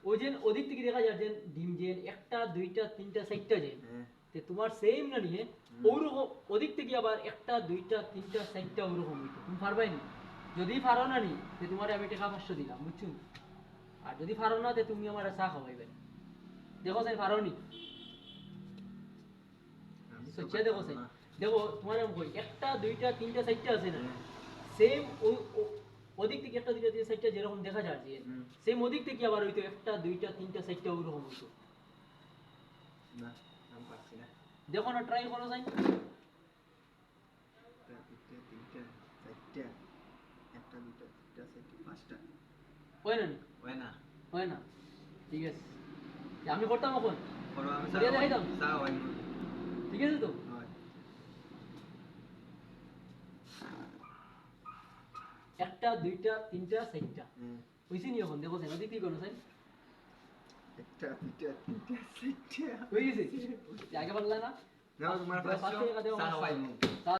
ওই যে ওদিক থেকে দেখা যায় যে ডিম যে একটা দুইটা তিনটা চারটা যে তে তোমার সেম না নিয়ে ওরকম ওদিক থেকে আবার একটা দুইটা তিনটা চারটা ওরকম হইতো তুমি পারবাই না যদি পারো না নি তে তোমার আমি টাকা 500 দিলাম বুঝছো আর যদি পারো না তে তুমি আমার চা খাওয়াইবে দেখো স্যার পারো নি সচ্চা দেখো স্যার দেখো তোমার আমি কই একটা দুইটা তিনটা চারটা আছে না সেম ওদিক থেকে একটা দুইটা তিনটা চারটা যেরকম দেখা যায় যে সেম ওদিক থেকে আবার হইতো একটা দুইটা তিনটা চারটা ওরকম হইতো না আমি পারছি না দেখো না ট্রাই করো যাই একটা দুইটা তিনটা চারটা পাঁচটা হয় না হয় না হয় না ঠিক আছে আমি করতাম এখন করো আমি করিয়া দেখাইতাম চা হয় ঠিক আছে তো হয় একটা দুইটা তিনটা চারটা হইছে নি এখন দেখো স্যার ওদিক থেকে করো স্যার একটা দুইটা তিনটা চারটা হয়ে গেছে আগে পারলা না নাও তোমার পাঁচশো টাকা দেও চা আমার হয় চা